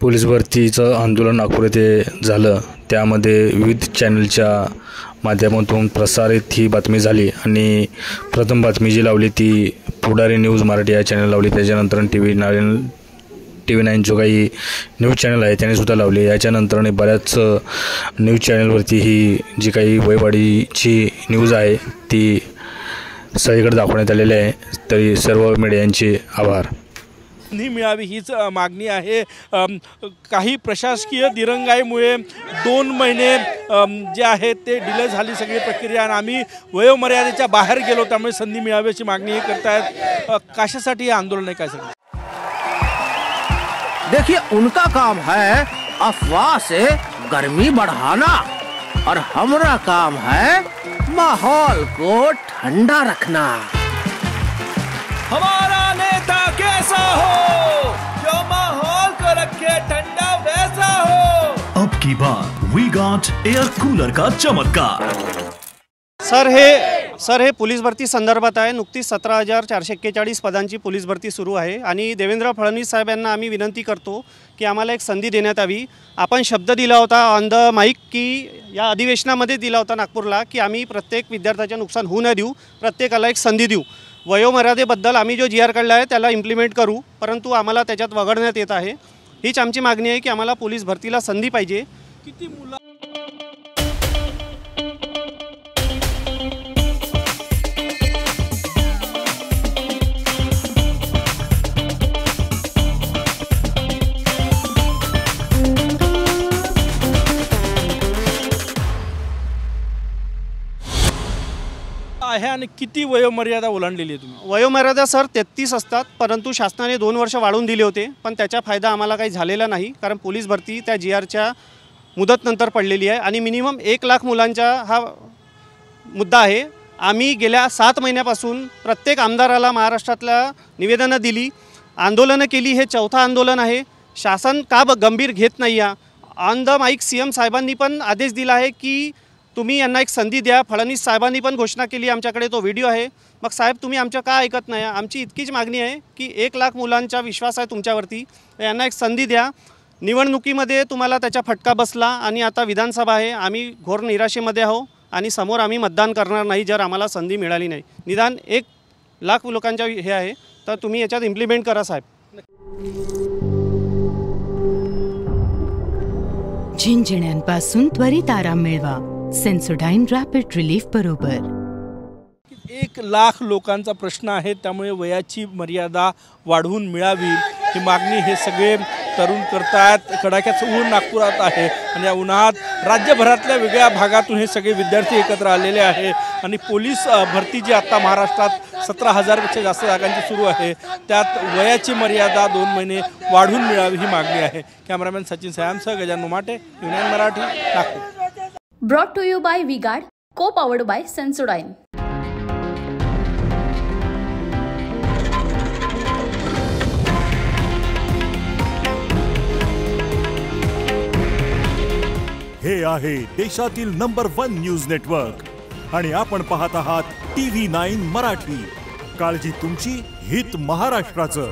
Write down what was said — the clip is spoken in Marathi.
पोलीस भरतीचं आंदोलन नागपूर येथे झालं। त्यामध्ये विविध चॅनलच्या माध्यमातून प्रसारित ही बातमी झाली आणि प्रथम बातमी जी लावली ती पुढारी न्यूज मराठी या चॅनल लावली। त्याच्यानंतर TV9 जो काही न्यूज चॅनल आहे त्याने सुद्धा लावली। याच्यानंतर बऱ्याच न्यूज चॅनलवरती ही जी काही वयवाढीची न्यूज आहे ती सगळीकडे दाखवण्यात आलेली आहे। तरी सर्व मीडियांचे आभार। संधी मिळावी हीच मागणी आहे। काही प्रशासकीय दिरंगाईमुळे 2 महिने जे आहे ते डिले झाली सगळी प्रक्रिया आणि आम्ही वयोमर्यादेच्या बाहेर गेलो, त्यामुळे संधी मिळावी अशी मागणी हे करतायत। कशासाठी हे आंदोलन आहे काय सांगा? देखिए, उनका काम है अफवाह से गर्मी बढ़ाना और हमारा काम है माहौल को ठंडा रखना। हमारा नेता कैसा हो जो माहौल को रखे ठंडा वैसा हो। अब की बार वी गॉट एयर कूलर का चमत्कार। सर हे पोलीस भरती संदर्भात आहे। नुकतीच 17,441 पदांची पोलीस भरती सुरू आहे आणि देवेंद्र फडणवीस साहेब यांना आम्ही विनंती करतो की आम्हाला एक संधी देण्यात यावी। आपण शब्द दिला होता ऑन द माईक की या अधिवेशनामध्ये दिला होता नागपूरला की आम्ही प्रत्येक विद्यार्थ्याचे नुकसान होऊ न देऊ, प्रत्येकाला एक संधी देऊ। वयोमर्यादेबद्दल आम्ही जो GR काढला आहे त्याला इम्प्लिमेंट करू, परंतु आम्हाला त्याच्यात वगळण्यात येत आहे। हीच आमची मागणी आहे की आम्हाला पोलीस भरतीला संधी पाहिजे। किती मुलं आहे आणि किती वयोमर्यादा ओलांडलेली आहे तुम्ही? वयोमर्यादा सर 33 असतात, परंतु शासनाने 2 वर्ष वाढवून दिले होते, पण त्याचा फायदा आम्हाला काही झालेला नाही कारण पोलीस भरती त्या GRच्या मुदतनंतर पडलेली आहे आणि मिनिमम 1 लाख मुलांचा हा मुद्दा आहे। आम्ही गेल्या 7 महिन्यापासून प्रत्येक आमदाराला महाराष्ट्रातल्या निवेदनं दिली, आंदोलनं केली। हे 4थं आंदोलन आहे। शासन का गंभीर घेत नाही आहे? ऑन द माईक CM साहेबांनी पण आदेश दिला आहे की तुम्ही यांना एक संधी द्या। फडणवीस साहेबांनी पण घोषणा केली, आमच्याकडे तो व्हिडिओ आहे। मग साहेब तुम्ही आमच्या का ऐकत नाही? आमची इतकीच मागणी आहे की 1 लाख मुलांचा विश्वास आहे तुमच्यावरती, यांना एक संधी द्या। निवडणुकीमध्ये तुम्हाला त्याचा फटका बसला आणि आता विधानसभा आहे। आम्ही घोर निराशेमध्ये आहो आणि समोर आम्ही मतदान करणार नाही जर आम्हाला संधी मिळाली नाही। निदान 1 लाख लोकांच्या हे आहे, तर तुम्ही याच्यात इम्प्लिमेंट करा साहेब। झिंझिण्यांपासून त्वरित आराम मिळवा सेन्सोडाइन रॅपिड रिलीफ बरोबर। 1 लाख लोकांचा प्रश्न आहे, त्यामुळे वयाची मर्यादा वाढवून मिळावी ही मागणी हे सगळे तरुण करतात। कडाक्याचं ऊन नागपुरात आहे आणि या उन्हात राज्यभरातल्या वेगळ्या भागातून हे सगळे विद्यार्थी एकत्र आलेले आहे आणि पोलीस भरती जी आता महाराष्ट्रात 17,000पेक्षा जास्त जागांची सुरू आहे त्यात वयाची मर्यादा 2 महिने वाढवून मिळावी ही मागणी आहे। कॅमेरामॅन सचिन सयामसह गजानन माटे, TV9 Marathi, Nagpur. Brought to you by V-Guard, co-powered by Sensodyne. हे आहे देशातील नंबर 1 न्यूज नेटवर्क आणि आपण पाहत आहात TV9 मराठी। काळजी तुमची, हित महाराष्ट्राचं।